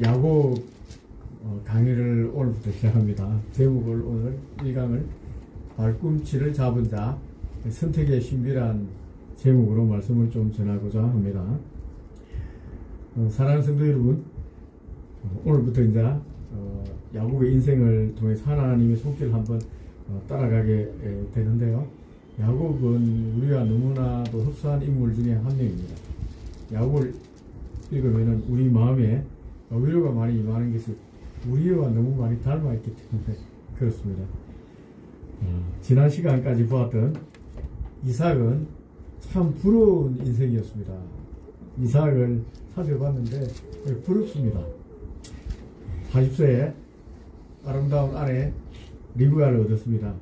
야곱 강의를 오늘부터 시작합니다. 제목을 오늘 1강을 발꿈치를 잡은 자, 선택의 신비란 제목으로 말씀을 좀 전하고자 합니다. 사랑하는 성도 여러분, 오늘부터 이제 야곱의 인생을 통해서 하나님의 손길을 한번 따라가게 되는데요. 야곱은 우리와 너무나도 흡사한 인물 중에 한 명입니다. 야곱을 읽으면 우리 마음에 위로가 많이 임하는 것이 우리와 너무 많이 닮아있기 때문에 그렇습니다. 지난 시간까지 보았던 이삭은 참 부러운 인생이었습니다. 이삭을 살펴봤는데 부럽습니다. 40세에 아름다운 아내 리브가를 얻었습니다.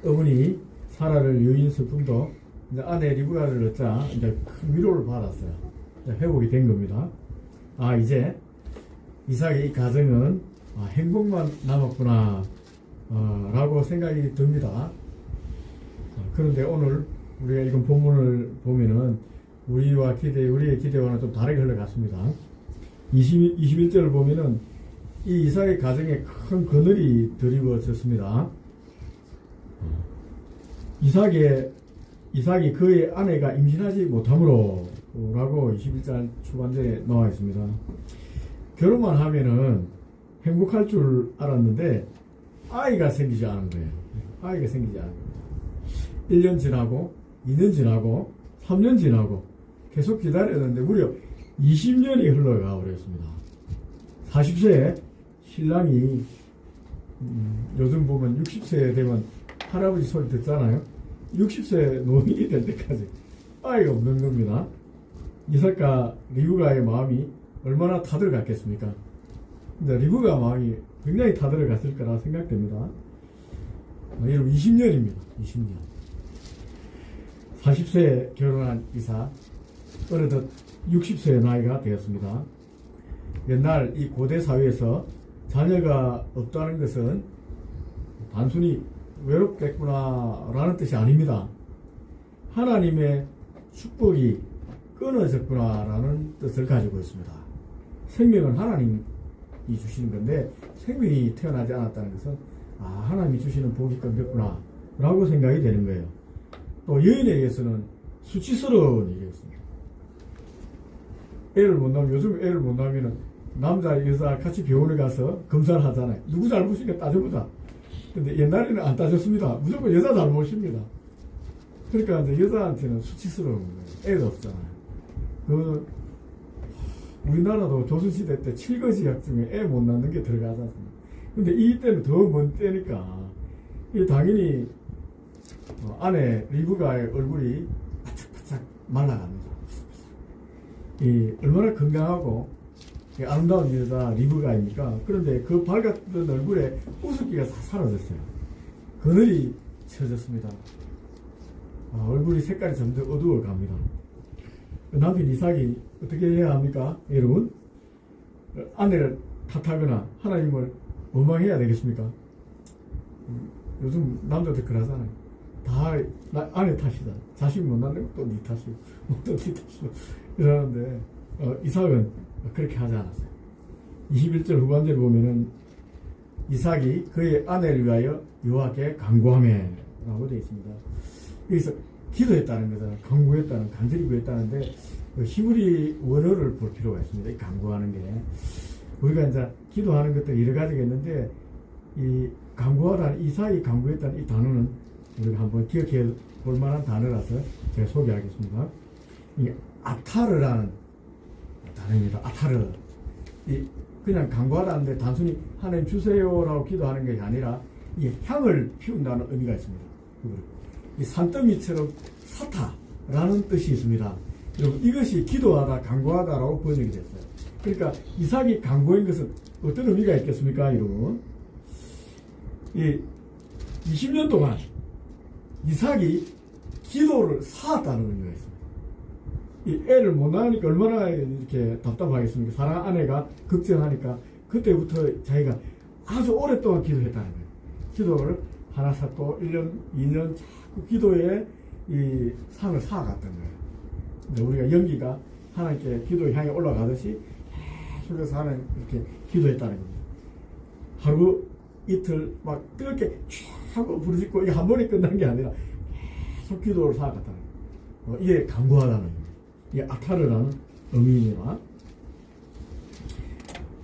어머니 사라를 여인 슬픔도 이제 아내 리브가를 얻자 이제 큰 위로를 받았어요. 이제 회복이 된 겁니다. 이제 이삭의 이 가정은 행복만 남았구나 라고 생각이 듭니다. 그런데 오늘 우리가 읽은 본문을 보면은 우리의 기대와는 좀 다르게 흘러갔습니다. 21절을 보면은 이 이삭의 가정에 큰 그늘이 드리워졌습니다. 이삭이 그의 아내가 임신하지 못함으로 라고 21절 초반절에 나와 있습니다. 결혼만 하면은 행복할 줄 알았는데 아이가 생기지 않은 거예요. 아이가 생기지 않은 거예요. 1년 지나고 2년 지나고 3년 지나고 계속 기다렸는데 무려 20년이 흘러가 버렸습니다. 40세에 신랑이 요즘 보면 60세 되면 할아버지 소리 듣잖아요. 60세 노인이 될 때까지 아이가 없는 겁니다. 이삭과 리브가의 마음이 얼마나 타들어갔겠습니까? 근데 리브가 마음이 굉장히 타들어갔을 거라 생각됩니다. 여러분 20년입니다. 20년. 40세에 결혼한 이삭, 어느덧 60세의 나이가 되었습니다. 옛날 이 고대 사회에서 자녀가 없다는 것은 단순히 외롭겠구나 라는 뜻이 아닙니다. 하나님의 축복이 끊어졌구나 라는 뜻을 가지고 있습니다. 생명은 하나님이 주시는 건데 생명이 태어나지 않았다는 것은 하나님이 주시는 복이 끊겼구나 라고 생각이 되는 거예요. 또 여인에게서는 수치스러운 일이었습니다. 애를 못 낳으면, 요즘 애를 못 낳으면 남자 여자 같이 병원에 가서 검사를 하잖아요. 누구 잘못인가 따져보자. 근데 옛날에는 안 따졌습니다. 무조건 여자 잘못입니다. 그러니까 이제 여자한테는 수치스러운 거예요. 애가 없잖아요. 우리나라도 조선시대 때 7거지약 중에 애 못 낳는 게 들어가지 않습니까? 근데 이 때는 더 먼 때니까, 당연히, 아내 리브가의 얼굴이 바짝바짝 말라갑니다. 얼마나 건강하고, 아름다운 여자 리브가입니까? 그런데 그 밝았던 얼굴에 웃음기가 다 사라졌어요. 그늘이 쳐졌습니다. 얼굴이 색깔이 점점 어두워 갑니다. 남편 이삭이 어떻게 해야 합니까? 여러분, 아내를 탓하거나 하나님을 원망해야 되겠습니까? 요즘 남자들 그러잖아요. 다 아내 탓이다. 자식 못 낳는 것도 네 탓이고 또 네 탓이고 이러는데 이삭은 그렇게 하지 않았어요. 21절 후반절을 보면은 이삭이 그의 아내를 위하여 여호와께 간구하매 라고 되어 있습니다. 여기서 기도했다는 거잖아요. 간구했다는, 간절히 구했다는데 히브리 원어를 볼 필요가 있습니다. 이 간구하는 게 우리가 이제 기도하는 것들 여러 가지가 있는데 이 간구하다는, 이삭이 간구했다는 이 단어는 우리가 한번 기억해 볼 만한 단어라서 제가 소개하겠습니다. 이 아타르라는 단어입니다. 아타르. 그냥 간구하다는데 단순히 하나님 주세요라고 기도하는 것이 아니라 이 향을 피운다는 의미가 있습니다. 이 산더미처럼 사타라는 뜻이 있습니다. 여러분, 이것이 기도하다, 간구하다라고 번역이 됐어요. 그러니까 이삭이 간구한 것은 어떤 의미가 있겠습니까, 여러분? 20년 동안 이삭이 기도를 쌓았다는 의미가 있습니다. 이 애를 못 낳으니까 얼마나 이렇게 답답하겠습니까? 사랑 아내가 걱정하니까 그때부터 자기가 아주 오랫동안 기도했다는 거예요. 기도를 하나 쌓고 1년, 2년 자꾸 기도에 이 상을 쌓아갔던 거예요. 우리가 연기가 하나님께 기도의 향이 올라가듯이 계속해서 하나님 이렇게 기도했다는 겁니다. 하루 이틀 막 뜨겁게 촥 하고 부르짖고 이게 한 번에 끝난 게 아니라 계속 기도를 쌓아갔다는 거예요. 이게 간구하다는 겁니다. 이게 아타르라는 의미입니다.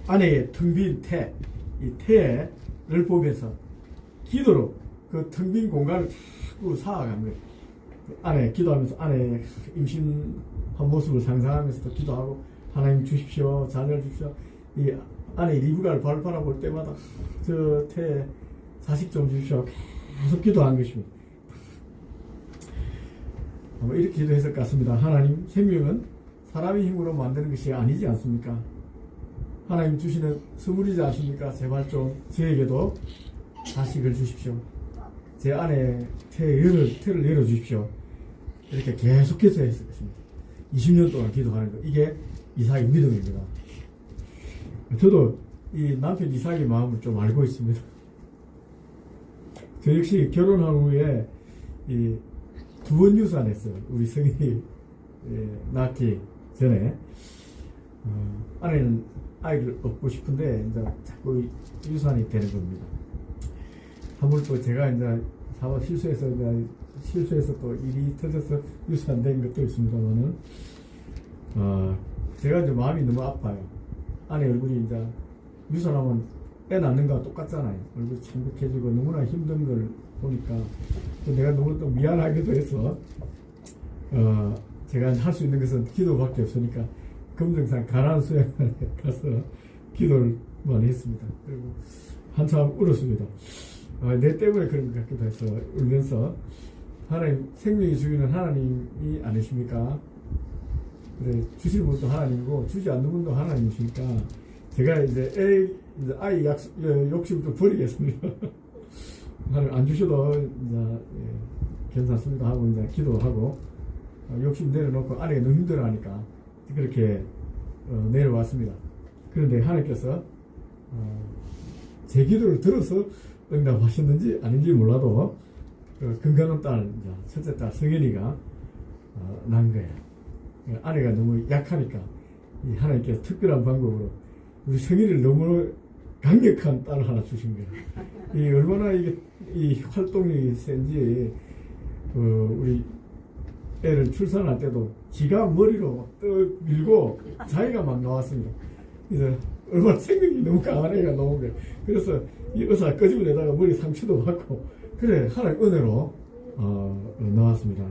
아내의 텅 빈 태, 이 태를 보면서 기도로 그 텅 빈 공간을 자꾸 쌓아간 거예요. 아내 기도하면서 아내 임신한 모습을 상상하면서 또 기도하고 하나님 주십시오, 자녀를 주십시오. 이 아내 리브가를 바라볼 때마다 저 태 자식 좀 주십시오. 계속 기도한 것입니다. 이렇게 기도했을 것 같습니다. 하나님, 생명은 사람의 힘으로 만드는 것이 아니지 않습니까? 하나님 주시는 선물이지 않습니까? 제발 좀 저에게도 자식을 주십시오. 제 안에 태를 열어주십시오. 이렇게 계속해서 했을 것입니다. 20년 동안 기도하는 것. 이게 이삭의 믿음입니다. 저도 이 남편 이삭의 마음을 좀 알고 있습니다. 저 역시 결혼한 후에 이 2번 유산했어요. 우리 성인이 낳기 전에. 아내는 아이를 얻고 싶은데 이제 자꾸 유산이 되는 겁니다. 한번 또 제가 이제 사업 실수해서 또 일이 터져서 유산된 것도 있습니다만은 제가 이제 마음이 너무 아파요. 아내 얼굴이 이제 유산하면 애 낳는 거와 똑같잖아요. 얼굴이 창백해지고 너무나 힘든 걸 보니까 내가 너무 또 미안하기도 해서 제가 할 수 있는 것은 기도밖에 없으니까 검정산 가난 수양관에 가서 기도를 많이 했습니다. 그리고 한참 울었습니다. 내 때문에 그런 것 같기도 해서 울면서 하나님, 생명이 주기는 하나님이 아니십니까? 그래, 주실 분도 하나님이고 주지 않는 분도 하나님이시니까 제가 이제 아이 욕심 좀 버리겠습니다. 하나님 안 주셔도 이제 괜찮습니다 하고 이제 기도하고 욕심 내려놓고 아내가 너무 힘들어하니까 그렇게 내려왔습니다. 그런데 하나님께서 제 기도를 들어서 응답하셨는지 아닌지 몰라도 건강한 딸, 첫째 딸 성현이가 난 거예요. 아내가 너무 약하니까 이 하나님께서 특별한 방법으로 우리 성현이를 너무 강력한 딸을 하나 주신 거예요. 이 얼마나 이 활동이 센지 우리 애를 출산할 때도 지가 머리로 떡 밀고 자기가 막 나왔습니다. 그래서 얼마나 생명이 너무 강한 애가 나온 거예요. 그래서 이 의사 끄집어내다가 머리 상처도 받고 그래 하나님 은혜로 나왔습니다.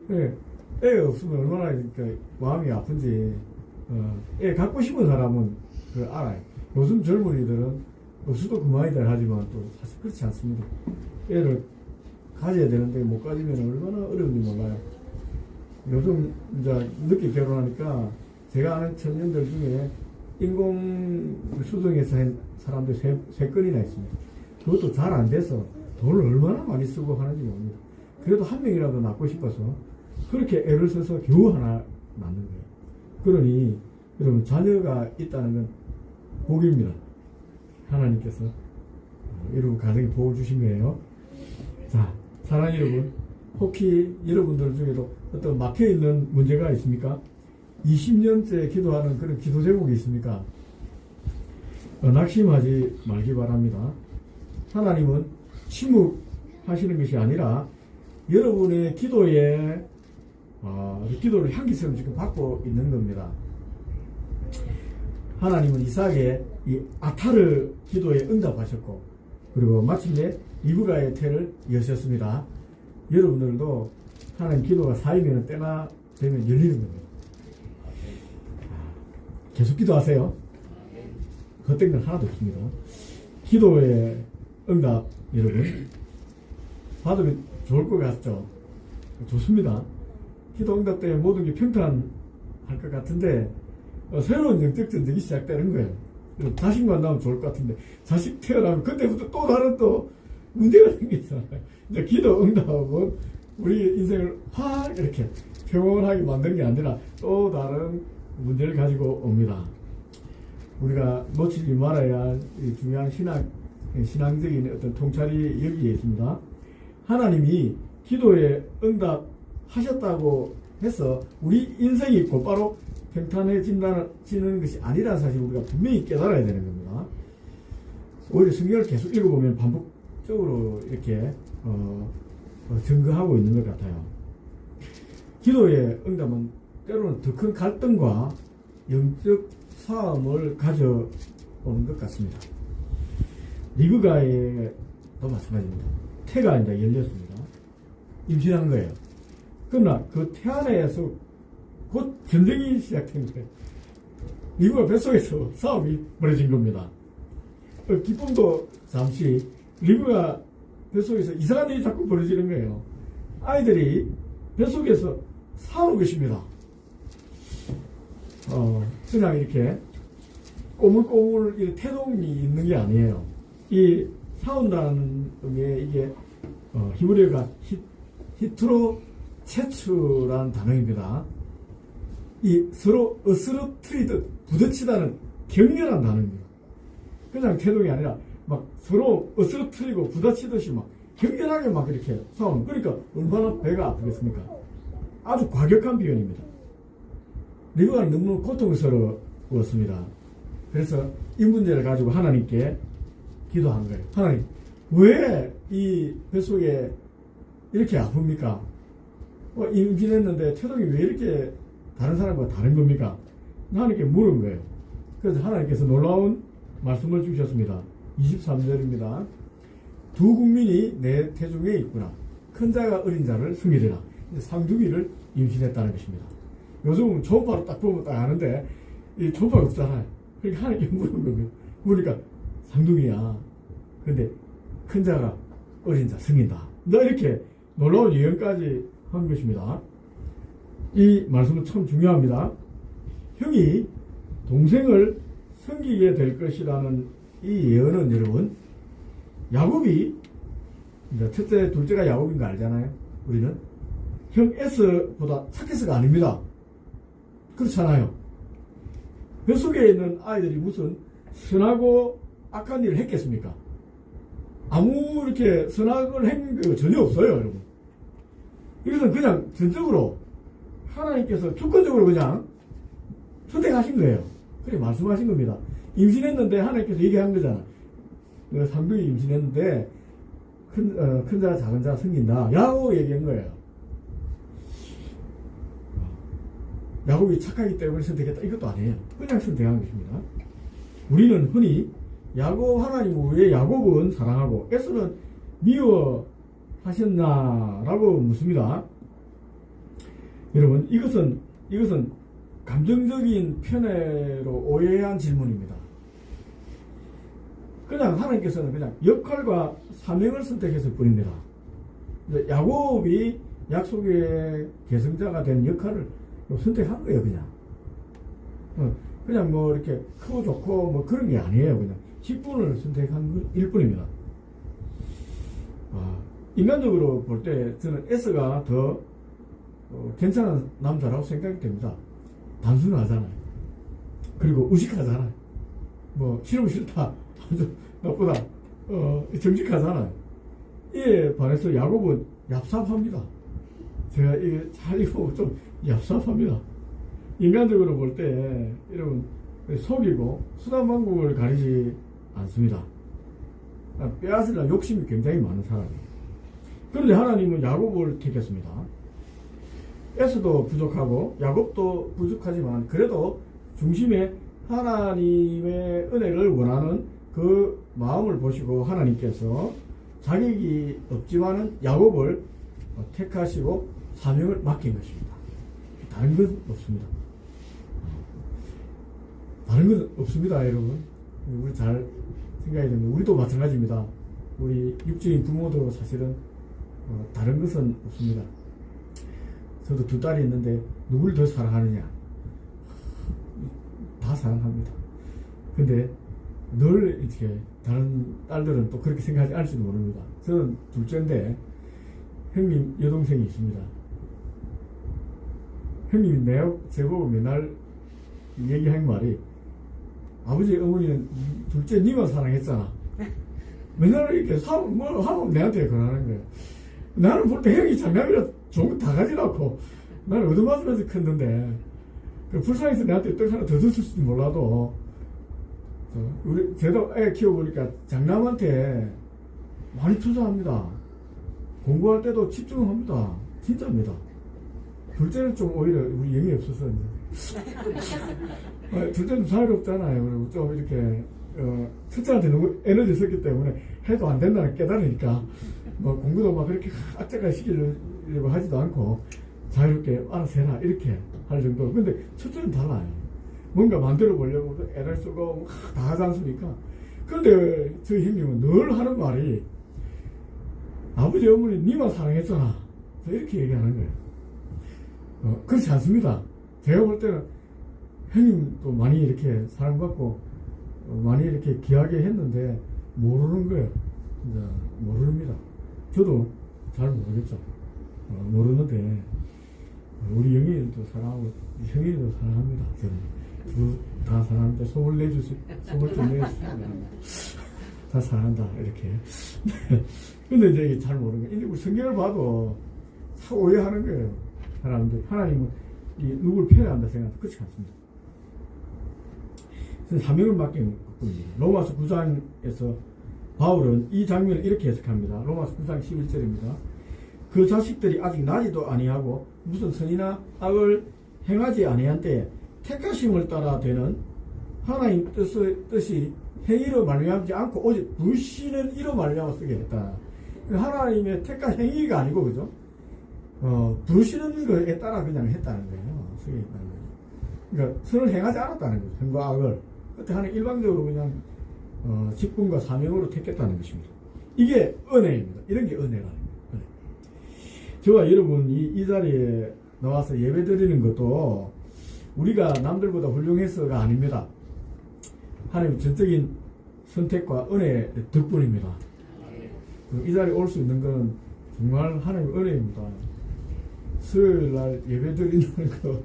그래, 애 없으면 얼마나 그러니까 마음이 아픈지 애 갖고 싶은 사람은 알아요. 요즘 젊은이들은 없어도 그만이다 하지만 또 사실 그렇지 않습니다. 애를 가져야 되는데 못 가지면 얼마나 어려운지 몰라요. 요즘 이제 늦게 결혼하니까 제가 아는 청년들 중에 인공 수정해서 한 사람들 3건이나 있습니다. 그것도 잘 안 돼서 돈을 얼마나 많이 쓰고 하는지 모릅니다. 그래도 한 명이라도 낳고 싶어서 그렇게 애를 써서 겨우 하나 낳는 거예요. 그러니 여러분 자녀가 있다는 건 복입니다. 하나님께서 여러분 가정에 복을 주신 거예요. 자, 사랑하는 여러분, 혹시 여러분들 중에도 어떤 막혀있는 문제가 있습니까? 20년째 기도하는 그런 기도 제목이 있습니까? 낙심하지 말기 바랍니다. 하나님은 침묵하시는 것이 아니라 여러분의 기도에 기도를 향기처럼 지금 받고 있는 겁니다. 하나님은 이삭의 이 아타르 기도에 응답하셨고 그리고 마침내 리브가의 태를 여셨습니다. 여러분들도 하나님 기도가 쌓이면 때가 되면 열리는 겁니다. 계속 기도하세요. 헛된 건 하나도 없습니다. 기도의 응답 여러분 받으면 좋을 것 같죠? 좋습니다. 기도 응답 때문에 모든 게 평탄할 것 같은데 새로운 영적 전쟁이 시작되는 거예요. 자식만 나오면 좋을 것 같은데 자식 태어나면 그때부터 또 다른 또 문제가 생기잖아요. 이제 기도 응답은 우리 인생을 확 이렇게 평온하게 만드는 게 아니라 또 다른 문제를 가지고 옵니다. 우리가 놓치지 말아야 할 중요한 신앙적인 어떤 통찰이 여기에 있습니다. 하나님이 기도에 응답하셨다고 해서 우리 인생이 곧바로 평탄해지는 것이 아니라는 사실을 우리가 분명히 깨달아야 되는 겁니다. 오히려 성경을 계속 읽어보면 반복적으로 이렇게 증거하고 있는 것 같아요. 기도의 응답은 때로는 더 큰 갈등과 영적 싸움을 가져오는 것 같습니다. 리브가에도 마찬가지입니다. 태가 이제 열렸습니다. 임신한 거예요. 그러나 그 태 안에서 곧 전쟁이 시작된 거예요. 리브가 뱃속에서 싸움이 벌어진 겁니다. 기쁨도 잠시, 리브가 뱃속에서 이상한 일이 자꾸 벌어지는 거예요. 아이들이 뱃속에서 싸우는 것입니다. 그냥 이렇게 꼬물꼬물 이렇게 태동이 있는 게 아니에요. 이 싸운다는 게 이게 히브리어가 히트로체츠라는 단어입니다. 이 서로 으스러뜨리듯 부딪히다는 격렬한 단어입니다. 그냥 태동이 아니라 막 서로 으스러뜨리고 부딪히듯이 막 격렬하게 막 이렇게 싸우는. 그러니까 얼마나 배가 아프겠습니까? 아주 과격한 표현입니다. 리브가 너무 고통스러웠습니다. 그래서 이 문제를 가지고 하나님께 기도한 거예요. 하나님, 왜 이 뱃속에 이렇게 아픕니까? 임신했는데 태동이 왜 이렇게 다른 사람과 다른 겁니까? 하나님께 물은 거예요. 그래서 하나님께서 놀라운 말씀을 주셨습니다. 23절입니다. 두 국민이 내 태중에 있구나. 큰 자가 어린 자를 승리리라. 상두기를 임신했다는 것입니다. 요즘은 초음파로 딱 보면 딱 아는데 이 초음파가 없잖아요. 그러니까 하나님께 물은 거예요. 그러니까 상둥이야. 근데 큰 자가 어린 자 승인다. 이렇게 놀라운 예언까지 한 것입니다. 이 말씀은 참 중요합니다. 형이 동생을 섬기게 될 것이라는 이 예언은 여러분, 야곱이, 첫째, 둘째가 야곱인 거 알잖아요. 우리는 형 에스보다 착해서가 아닙니다. 그렇잖아요. 뱃속에 있는 아이들이 무슨 선하고 악한 일을 했겠습니까? 아무 이렇게 선악을 한 게 전혀 없어요, 여러분. 이것은 그냥 전적으로 하나님께서 주권적으로 그냥 선택하신 거예요. 그래 말씀하신 겁니다. 임신했는데 하나님께서 얘기한 거잖아. 상둥이 임신했는데 큰 자 작은 자 섬긴다. 야곱 얘기한 거예요. 야곱이 착하기 때문에 선택했다. 이것도 아니에요. 그냥 선택한 것입니다. 우리는 흔히 야곱 하나님은 왜 야곱은 사랑하고 에서는 미워하셨나라고 묻습니다. 여러분, 이것은 감정적인 편애로 오해한 질문입니다. 그냥 하나님께서는 그냥 역할과 사명을 선택했을 뿐입니다. 야곱이 약속의 계승자가 된 역할을 선택한 거예요, 그냥. 그냥 뭐 이렇게 크고 좋고 뭐 그런 게 아니에요. 그냥 직분을 선택한 일 뿐입니다. 인간적으로 볼 때 저는 에스가 더 괜찮은 남자라고 생각이 됩니다. 단순하잖아요. 그리고 우직하잖아요. 뭐 싫으면 싫다. 아주 나쁘다. 정직하잖아요. 이에 반해서 야곱은 얍삽합니다. 제가 이게 잘 읽어보면 좀 얍삽합니다. 인간적으로 볼 때 여러분 속이고 수단방법을 가리지 않습니다. 빼앗으려 욕심이 굉장히 많은 사람이에요. 그런데 하나님은 야곱을 택했습니다. 에스도 부족하고 야곱도 부족하지만 그래도 중심에 하나님의 은혜를 원하는 그 마음을 보시고 하나님께서 자격이 없지만은 야곱을 택하시고 사명을 맡긴 것입니다. 다른 건 없습니다. 다른 건 없습니다, 여러분. 우리 잘 생각해야 됩니다. 우리도 마찬가지입니다. 우리 육주인 부모도 사실은 다른 것은 없습니다. 저도 두 딸이 있는데 누굴 더 사랑하느냐? 다 사랑합니다. 근데 늘 이렇게 다른 딸들은 또 그렇게 생각하지 않을지도 모릅니다. 저는 둘째인데 형님 여동생이 있습니다. 형님이 제보고 맨날 얘기한 말이 아버지 어머니는 둘째 니만 사랑했잖아. 맨날 이렇게 뭐 하면 내한테 그러는 거예요. 나는 볼 때 형이 장남이라 좋은 거 다 가지고 나는 얻어맞으면서 컸는데 불쌍해서 내한테 떡 하나 더 줬을지 몰라도 우리 제가 애 키워보니까 장남한테 많이 투자합니다. 공부할 때도 집중합니다. 진짜입니다. 둘째는 좀 오히려 우리 영이 없어서 둘째는 자유롭잖아요. 그리고 좀 이렇게 첫째한테 너무 에너지 썼기 때문에 해도 안 된다는 깨달으니까 뭐 공부도 막 그렇게 악착같이 시키려고 하지도 않고 자유롭게 알아서 해라 이렇게 할 정도로. 근데 첫째는 달라요. 뭔가 만들어 보려고 애를 쓰고 다 하지 않습니까? 그런데 저희 형님은 늘 하는 말이 아버지 어머니 니만 사랑했잖아 이렇게 얘기하는 거예요. 그렇지 않습니다. 제가 볼 때는 형님도 많이 이렇게 사랑받고 많이 이렇게 귀하게 했는데 모르는 거예요. 진짜 모릅니다. 저도 잘 모르겠죠. 모르는데 우리 영희도 사랑하고 형이도 사랑합니다. 저는 둘 다 사랑하는데 속을 속을 좀 내주시면 다 사랑한다 이렇게. 근데 이제 이게 잘 모르는 거예요. 우리 성경을 봐도 다 오해하는 거예요. 사람들 하나님은 누구를 편애한다 생각하는데 그렇지 않습니다. 사명을 맡긴 것뿐입니다. 로마서 9장에서 바울은 이 장면을 이렇게 해석합니다. 로마서 9장 11절입니다. 그 자식들이 아직 나지도 아니하고 무슨 선이나 악을 행하지 아니한 때에 택하심을 따라 되는 하나님 뜻이 행위로 말미암지 않고 오직 불신은 이로 말미암아 쓰게 했다. 하나님의 택한 행위가 아니고 그죠? 불신은 거에 따라 그냥 했다는 거예요. 쓰게 했다는 거예요. 그러니까 선을 행하지 않았다는 거죠. 선과 악을. 그때 하나님 일방적으로 그냥 직분과 사명으로 택했다는 것입니다. 이게 은혜입니다. 이런 게 은혜라는 거예요. 저와 여러분이 이 자리에 나와서 예배 드리는 것도 우리가 남들보다 훌륭해서가 아닙니다. 하나님 전적인 선택과 은혜 덕분입니다. 이 자리에 올 수 있는 건 정말 하나님의 은혜입니다. 수요일 날 예배 드린다는 거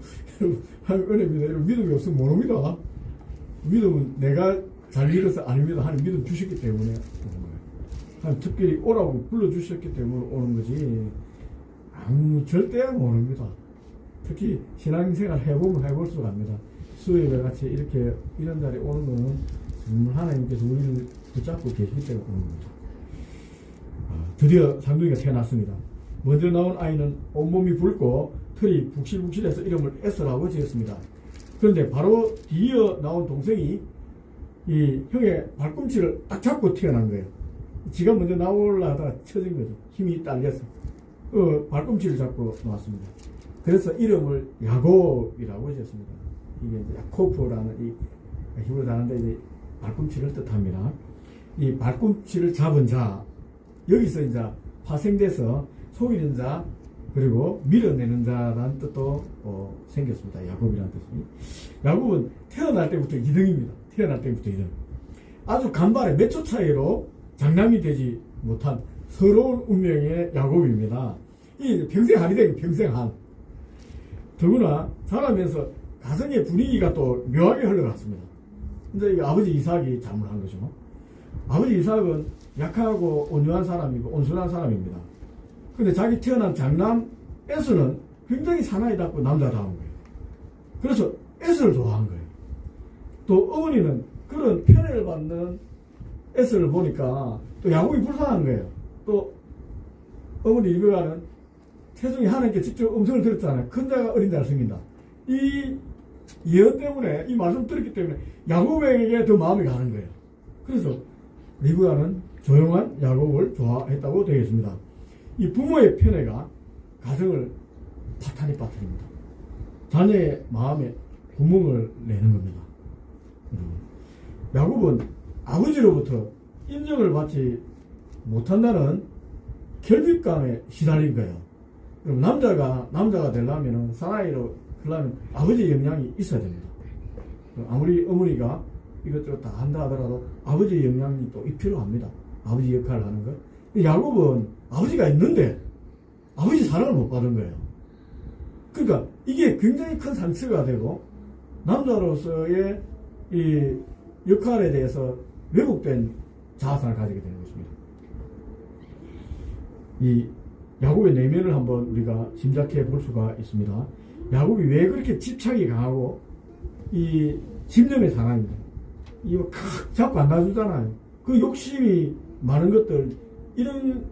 하나님 은혜입니다. 이런 믿음이 없으면 못 옵니다. 믿음은 내가 잘 믿어서 아닙니다. 하나님 믿음 주셨기 때문에 오는 거예요. 하나님 특별히 오라고 불러주셨기 때문에 오는 거지 절대 못 옵니다. 특히 신앙생활 해보면 해볼수록 압니다. 수요일에 같이 이렇게 이런 자리에 오는 거는 정말 하나님께서 우리를 붙잡고 계시기 때문에 오는 겁니다. 드디어 상둥이가 태어났습니다. 먼저 나온 아이는 온몸이 붉고 털이 북실북실해서 이름을 에서라고 지었습니다. 그런데 바로 뒤이어 나온 동생이 이 형의 발꿈치를 딱 잡고 태어난 거예요. 지가 먼저 나오려 하다가 처진 거죠. 힘이 딸려서 발꿈치를 잡고 나왔습니다. 그래서 이름을 야곱이라고 지었습니다. 이게 이제 야코프라는 이 히브리 단어인데 이제 발꿈치를 뜻합니다. 이 발꿈치를 잡은 자, 여기서 이제 파생돼서 속이는 자 그리고 밀어내는 자라는 뜻도 생겼습니다. 야곱이라는 뜻이. 야곱은 태어날 때부터 2등입니다. 태어날 때부터 2등. 아주 간발의 몇 초 차이로 장남이 되지 못한 서러운 운명의 야곱입니다. 이 평생 한이 되고 평생 한. 더구나 자라면서 가정의 분위기가 또 묘하게 흘러갔습니다. 근데 아버지 이삭이 잘못한 거죠. 아버지 이삭은 약하고 온유한 사람이고 온순한 사람입니다. 근데 자기 태어난 장남 에서는 굉장히 사나이답고 남자다운 거예요. 그래서 에서를 좋아한 거예요. 또 어머니는 그런 편애를 받는 에서를 보니까 또 야곱이 불쌍한 거예요. 또 어머니 리베가는 태중이 하나님께 직접 음성을 들었잖아요. 큰 자가 어린 자를 섬긴다. 이 예언 때문에 이 말씀 들었기 때문에 야곱에게 더 마음이 가는 거예요. 그래서 리브가는 조용한 야곱을 좋아했다고 되어 있습니다. 이 부모의 편애가 가정을 파탄이 빠뜨립니다. 자녀의 마음에 구멍을 내는 겁니다. 야곱은 아버지로부터 인정을 받지 못한다는 결핍감에 시달린 거예요. 그럼 남자가 되려면 사나이로 하려면 아버지의 영향이 있어야 됩니다. 아무리 어머니가 이것저것 다 한다 하더라도 아버지의 영향이 또 필요합니다. 아버지 역할을 하는 것. 야곱은 아버지가 있는데 아버지 사랑을 못 받은 거예요. 그러니까 이게 굉장히 큰 상처가 되고 남자로서의 이 역할에 대해서 왜곡된 자아상을 가지게 되는 것입니다. 이 야곱의 내면을 한번 우리가 짐작해 볼 수가 있습니다. 야곱이 왜 그렇게 집착이 강하고 이 집념의 사람입니다. 이거 자꾸 안 놔주잖아요. 그 욕심이 많은 것들, 이런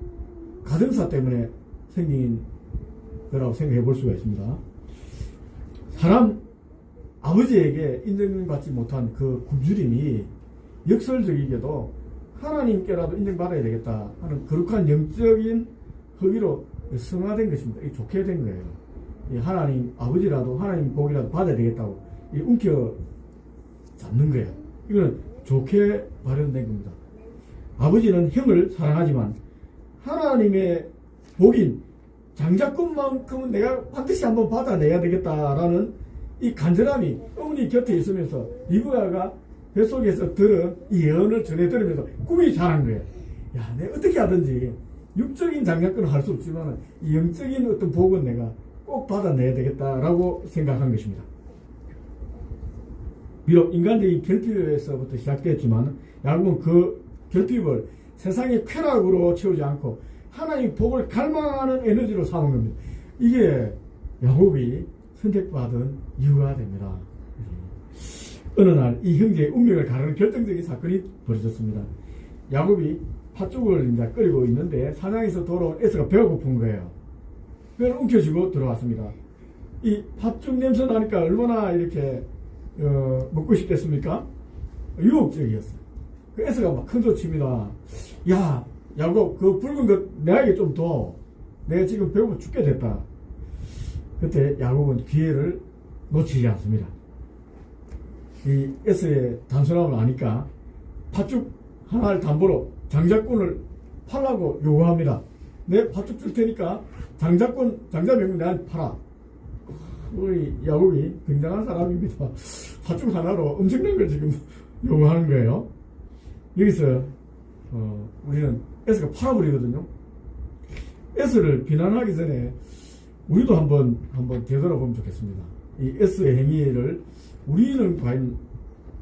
가정사 때문에 생긴 거라고 생각해 볼 수가 있습니다. 사람 아버지에게 인정받지 못한 그 굶주림이 역설적이게도 하나님께라도 인정받아야 되겠다 하는 거룩한 영적인 허기로 승화된 것입니다. 이게 좋게 된 거예요. 하나님 아버지라도 하나님 복이라도 받아야 되겠다고 움켜 잡는 거예요. 이건 좋게 발현된 겁니다. 아버지는 형을 사랑하지만 하나님의 복인 장자권만큼은 내가 반드시 한번 받아내야 되겠다라는 이 간절함이 어머니 곁에 있으면서 리브가가 뱃속에서 들은 이 예언을 전해 들으면서 꿈이 자란 거예요. 야, 내가 어떻게 하든지 육적인 장자권은 할 수 없지만 이 영적인 어떤 복은 내가 꼭 받아내야 되겠다라고 생각한 것입니다. 비록 인간적인 결핍에서부터 시작됐지만 야곱은 그 결핍을 세상의 쾌락으로 채우지 않고 하나님의 복을 갈망하는 에너지로 삼은 겁니다. 이게 야곱이 선택받은 이유가 됩니다. 어느 날 이 형제의 운명을 가르는 결정적인 사건이 벌어졌습니다. 야곱이 팥죽을 이제 끓이고 있는데 사냥에서 돌아온 에서가 배가 고픈 거예요. 그걸 움켜쥐고 들어왔습니다. 이 팥죽 냄새 나니까 얼마나 이렇게 먹고 싶겠습니까? 유혹적이었어요. 그 에서가 막 큰 소칩니다. 야, 야곱, 그 붉은 것 내게 좀 둬. 내가 지금 배고파 죽게 됐다. 그때 야곱은 기회를 놓치지 않습니다. 이 에서의 단순함을 아니까 팥죽 하나를 담보로 장자권을 팔라고 요구합니다. 내 팥죽 줄 테니까 장자명분 내한테 팔아. 우리 야곱이 굉장한 사람입니다. 팥죽 하나로 엄청난 걸 지금 요구하는 거예요. 여기서 우리는 에서가 팔아버리거든요. 에서를 비난하기 전에 우리도 한번 되돌아보면 좋겠습니다. 이 에서의 행위를 우리는 과연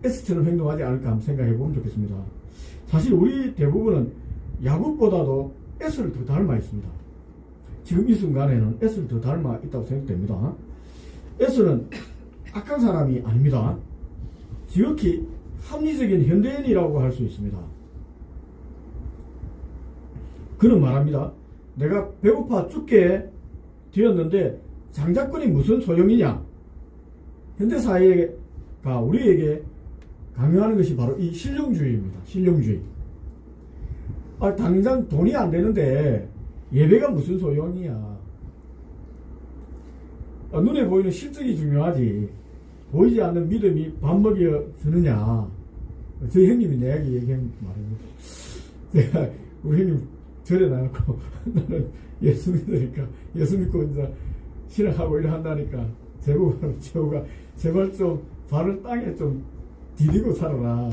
에서처럼 행동하지 않을까 한번 생각해 보면 좋겠습니다. 사실 우리 대부분은 야곱보다도 에서를 더 닮아 있습니다. 지금 이 순간에는 에서를 더 닮아 있다고 생각됩니다. 에서는 악한 사람이 아닙니다. 지극히 합리적인 현대인이라고 할 수 있습니다. 그는 말합니다. 내가 배고파 죽게 되었는데 장자권이 무슨 소용이냐? 현대사회가 우리에게 강요하는 것이 바로 이 실용주의입니다. 실용주의. 당장 돈이 안 되는데 예배가 무슨 소용이야? 눈에 보이는 실적이 중요하지. 보이지 않는 믿음이 밥 먹여주느냐? 저희 형님이 내게 얘기한 말입니다. 제가 우리 형님 절에 나가고 나는 예수 믿으니까 예수 믿고 이제 신앙하고 이래 한다니까 제가 제발 좀 발을 땅에 좀 디디고 살아라.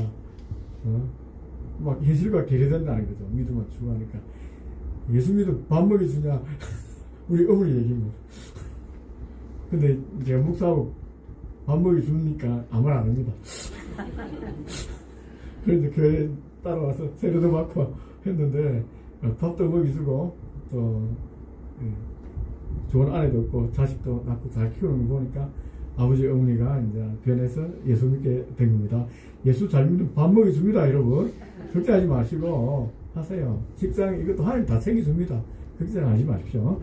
막 현실과 괴리된다는 거죠. 믿음을 추구하니까. 예수 믿으면 밥 먹여주냐? 우리 어머니 얘기입니다. 근데 제가 목사하고 밥 먹여주니까 아무 말 안 합니다. 그래서 교회 따라와서 세례도 받고 했는데 밥도 먹여주고 또 좋은 아내도 없고 자식도 낳고 잘 키우는 거 보니까 아버지 어머니가 이제 변해서 예수 믿게 된 겁니다. 예수 잘 믿으면 밥 먹여줍니다, 여러분. 걱정하지 마시고 하세요. 직장 이것도 하나님 다 챙겨줍니다. 걱정하지 마십시오.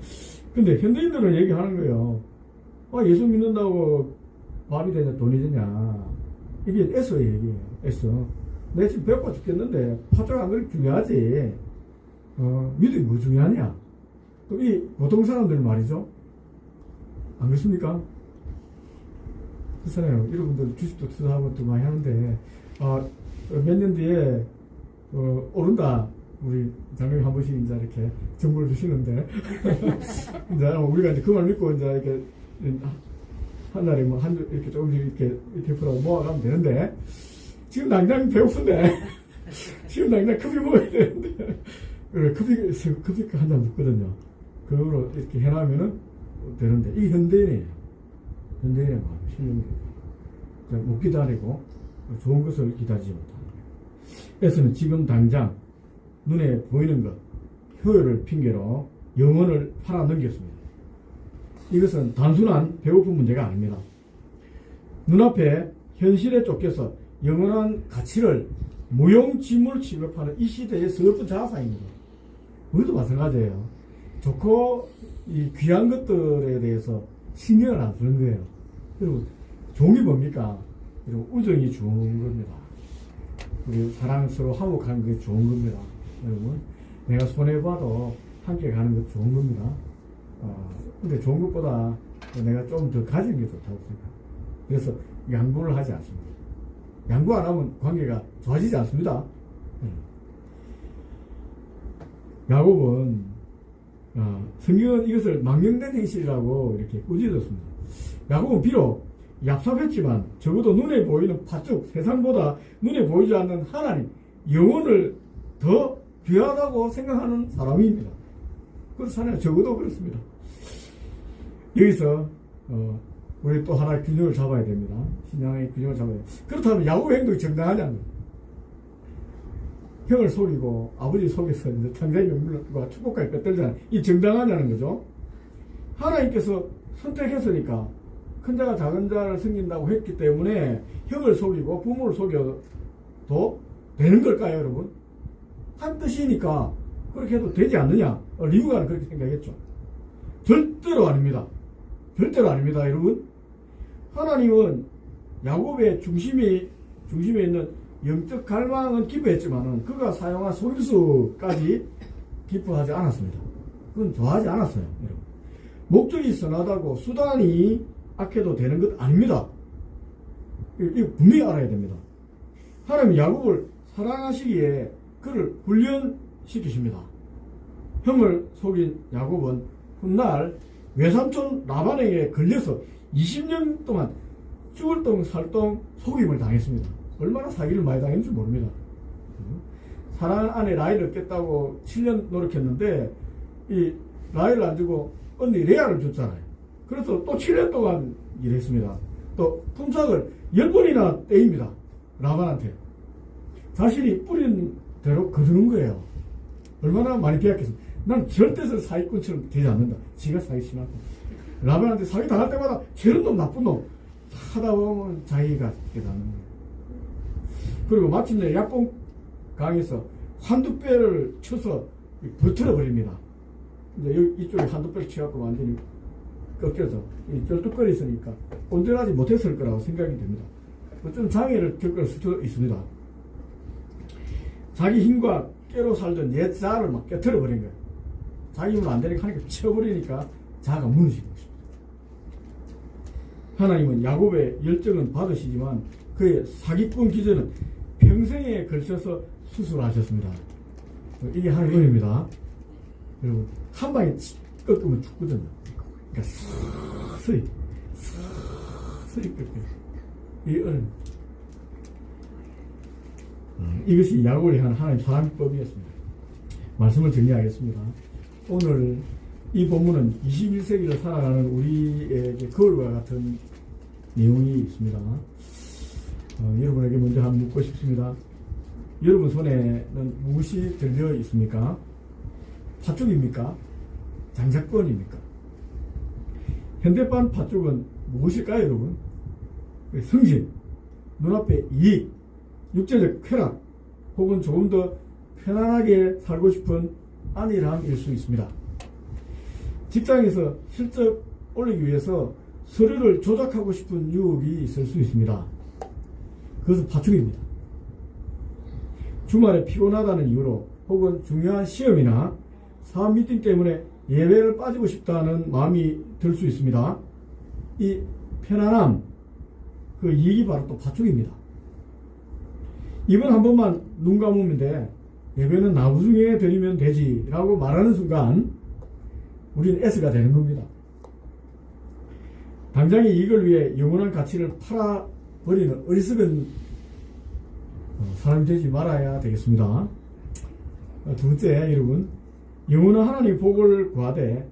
근데 현대인들은 얘기하는 거예요. 예수 믿는다고 밥이 되냐 돈이 되냐. 이게 에서의 얘기예요. 에서. 내가 지금 배고파 죽겠는데 팥죽 안 그렇게 중요하지. 믿음이 뭐 중요하냐. 또 이 보통 사람들 말이죠. 안 그렇습니까? 그렇잖아요. 여러분들 주식도 투자하고 또 많이 하는데 몇 년 뒤에 오른다. 우리 장로님 한 번씩 이제 이렇게 정보를 주시는데 이제 우리가 이제 그 말 믿고 이제 이렇게 한 달에 뭐 이렇게 조금씩 이렇게 풀어 모아가면 되는데 지금 당장 배고픈데 지금 당장 커피 먹어야 되는데 그래 커피 한 잔 먹거든요. 그거로 이렇게 해놔면은 되는데 이 현대인의 마음 실력입니다. 못 기다리고 좋은 것을 기다리지 못합니다. 에서는 지금 당장 눈에 보이는 것 효율을 핑계로 영혼을 팔아넘겼습니다. 이것은 단순한 배고픈 문제가 아닙니다. 눈앞에 현실에 쫓겨서 영원한 가치를 무용지물 취급하는 이 시대의 서글픈 자아상입니다. 우리도 마찬가지예요. 좋고 이 귀한 것들에 대해서 신경을 안 쓰는 거예요. 그리고 종이 뭡니까? 그리고 우정이 좋은 겁니다. 우리 사랑 서로 화목하는 게 좋은 겁니다. 여러분, 내가 손해봐도 함께 가는 것 좋은 겁니다. 근데 좋은 것보다 내가 좀 더 가지는 게 좋다고 생각합니다. 그래서 양보를 하지 않습니다. 양보 안 하면 관계가 좋아지지 않습니다. 야곱은 성경은 이것을 망령된 행실이라고 이렇게 꾸짖었습니다. 야곱은 비록 얍삽했지만 적어도 눈에 보이는 팥죽, 세상보다 눈에 보이지 않는 하나님, 영혼을 더 귀하다고 생각하는 사람입니다. 그렇잖아요. 적어도 그렇습니다. 여기서 우리 또 하나 균형을 잡아야 됩니다. 신앙의 균형을 잡아야 됩니다. 그렇다면 야곱의 행동이 정당하냐는 거예요. 형을 속이고 아버지 속여서 창자의 명물과 축복까지 뺏들잖아요. 이 정당하냐는 거죠. 하나님께서 선택했으니까 큰 자가 작은 자를 섬긴다고 했기 때문에 형을 속이고 부모를 속여도 되는 걸까요, 여러분? 한 뜻이니까 그렇게 해도 되지 않느냐? 리브가는 그렇게 생각했죠. 절대로 아닙니다. 절대로 아닙니다, 여러분. 하나님은 야곱의 중심에 있는 영적 갈망은 기뻐했지만은 그가 사용한 속임수까지 기뻐하지 않았습니다. 그건 좋아하지 않았어요, 여러분. 목적이 선하다고 수단이 악해도 되는 것 아닙니다. 이거 분명히 알아야 됩니다. 하나님은 야곱을 사랑하시기에 그를 훈련시키십니다. 형을 속인 야곱은 훗날 외삼촌 라반에게 걸려서 20년 동안 죽을 똥 살똥 속임을 당했습니다. 얼마나 사기를 많이 당했는지 모릅니다. 사랑하는 아내 라헬을 깼다고 7년 노력했는데 이 라헬을 안 주고 언니 레아를 줬잖아요. 그래서 또 7년 동안 일했습니다. 또 품삯을 10번이나 떼입니다. 라반한테. 자신이 뿌린 대로 거두는 거예요. 얼마나 많이 빼앗겼습니까? 난 절대서 사기꾼처럼 되지 않는다. 지가 사기 심하고. 라반한테 사기 당할 때마다 저런 놈 나쁜 놈 하다 보면 자기가 깨닫는 거예요. 그리고 마침내 약봉 강에서 한두 배를 쳐서 버틀어 버립니다. 이제 이쪽에 한두 배를 쳐갖고 완전히 꺾여서 쩔뚝거리 있으니까 온전하지 못했을 거라고 생각이 됩니다. 어떤 장애를 겪을 수도 있습니다. 자기 힘과 깨로 살던 옛 자아를 막 깨트려 버린 거예요. 자기 힘으로 안 되니까 하니까 쳐버리니까 자아가 무너진 것입니다. 하나님은 야곱의 열정은 받으시지만 그의 사기꾼 기전은 평생에 걸쳐서 수술하셨습니다. 이게 하나님의 은혜입니다. 여러분, 한 방에 꺾으면 죽거든요. 그러니까 서서히 꺾여요. 이게 은혜입니다. 이것이 야곱을 향한 하나님 사랑법이었습니다. 말씀을 정리하겠습니다. 오늘 이 본문은 21세기를 살아가는 우리에게 거울과 같은 내용이 있습니다. 여러분에게 먼저 한번 묻고 싶습니다. 여러분 손에는 무엇이 들려 있습니까? 팥죽입니까? 장작권입니까? 현대판 팥죽은 무엇일까요, 여러분? 성실, 눈앞에 이익, 육체적 쾌락, 혹은 조금 더 편안하게 살고 싶은 안일함일 수 있습니다. 직장에서 실적 올리기 위해서 서류를 조작하고 싶은 유혹이 있을 수 있습니다. 그것은 팥죽입니다. 주말에 피곤하다는 이유로 혹은 중요한 시험이나 사업 미팅 때문에 예배를 빠지고 싶다는 마음이 들 수 있습니다. 이 편안함, 그 이익이 바로 또 팥죽입니다. 이번 한 번만 눈 감으면 돼. 예배는 나중에 드리면 되지 라고 말하는 순간 우리는 S가 되는 겁니다. 당장의 이익을 위해 영원한 가치를 팔아버리는 어리석은 사람이 되지 말아야 되겠습니다. 두 번째, 여러분, 영원한 하나님의 복을 구하되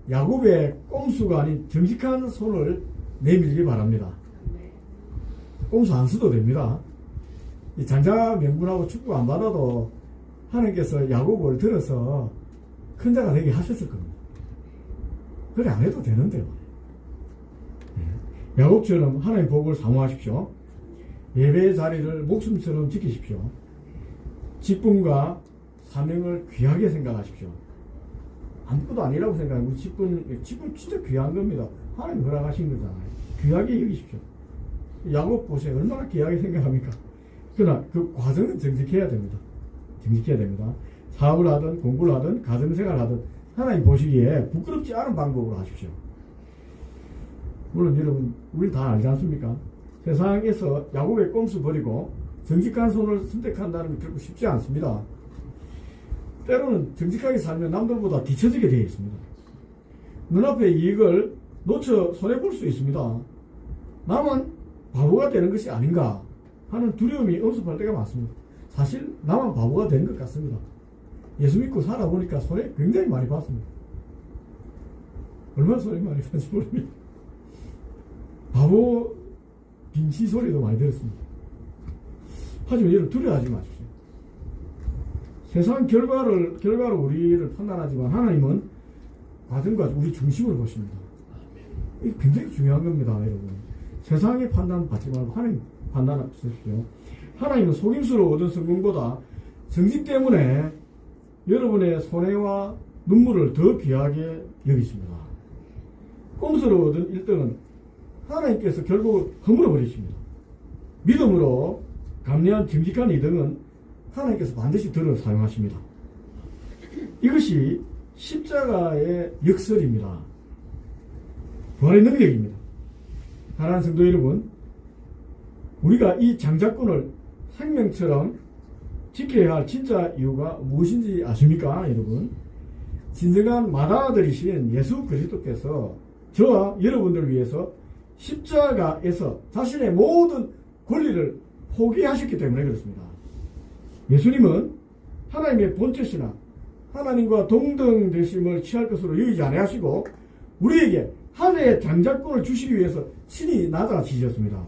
야곱의 꼼수가 아닌 정직한 손을 내밀기 바랍니다. 꼼수 안 써도 됩니다. 이 장자 명분하고 축복 안 받아도 하나님께서 야곱을 들어서 큰 자가 되게 하셨을 겁니다. 그래 안 해도 되는데요. 야곱처럼 하나님 복을 사모하십시오. 예배의 자리를 목숨처럼 지키십시오. 직분과 사명을 귀하게 생각하십시오. 아무것도 아니라고 생각하면 직분 진짜 귀한 겁니다. 하나님 허락하신 거잖아요. 귀하게 여기십시오. 야곱 보세요. 얼마나 귀하게 생각합니까? 그러나 그 과정은 정직해야 됩니다. 정직해야 됩니다. 사업을 하든 공부를 하든 가정생활을 하든 하나님 보시기에 부끄럽지 않은 방법으로 하십시오. 물론 여러분 우리 다 알지 않습니까? 세상에서 야곱의 꼼수 버리고 정직한 손을 선택한다는 게 결코 쉽지 않습니다. 때로는 정직하게 살면 남들보다 뒤처지게 되어 있습니다. 눈앞의 이익을 놓쳐 손해볼 수 있습니다. 나만 바보가 되는 것이 아닌가 하는 두려움이 엄습할 때가 많습니다. 사실 나만 바보가 되는 것 같습니다. 예수 믿고 살아보니까 손해 굉장히 많이 봤습니다. 얼마나 손해 많이 봤는지 모릅니다. 바보 빙시 소리도 많이 들었습니다. 하지만 여러분 두려워하지 마십시오. 세상 결과로 우리를 판단하지만 하나님은 과정과 우리 중심을 보십니다. 이게 굉장히 중요한 겁니다, 여러분. 세상의 판단 받지 말고 하나님 판단하십시오. 하나님은 속임수로 얻은 성공보다 정직 때문에 여러분의 손해와 눈물을 더 귀하게 여기십니다. 꼼수로 얻은 1등은 하나님께서 결국 허물어 버리십니다. 믿음으로 감내한 정직한 2등은 하나님께서 반드시 들어 사용하십니다. 이것이 십자가의 역설입니다. 부활의 능력입니다. 사랑하는 성도 여러분, 우리가 이 장자권을 생명처럼 지켜야 할 진짜 이유가 무엇인지 아십니까, 여러분? 진정한 마다아들이신 예수 그리스도께서 저와 여러분들을 위해서 십자가에서 자신의 모든 권리를 포기하셨기 때문에 그렇습니다. 예수님은 하나님의 본체시나 하나님과 동등되심을 취할 것으로 여기지 아니하시고 우리에게 하늘의 장자권을 주시기 위해서 친히 낮아지셨습니다.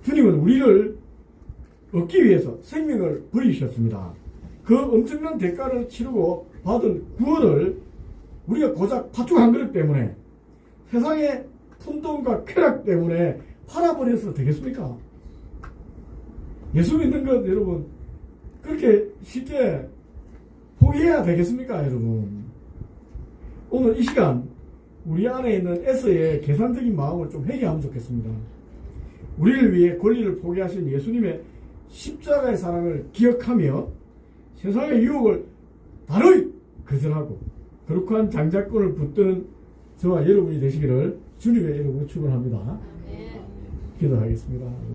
주님은 우리를 얻기 위해서 생명을 버리셨습니다. 그 엄청난 대가를 치르고 받은 구원을 우리가 고작 팥죽 한 그릇 때문에 세상의 푼돈과 쾌락 때문에 팔아버려서 되겠습니까? 예수 믿는 것 여러분 그렇게 쉽게 포기해야 되겠습니까, 여러분? 오늘 이 시간 우리 안에 있는 에서의 계산적인 마음을 좀 회개하면 좋겠습니다. 우리를 위해 권리를 포기하신 예수님의 십자가의 사랑을 기억하며 세상의 유혹을 단호히 거절하고 거룩한 장자권을 붙드는 저와 여러분이 되시기를 주님의 이름으로 축원합니다. 기도하겠습니다.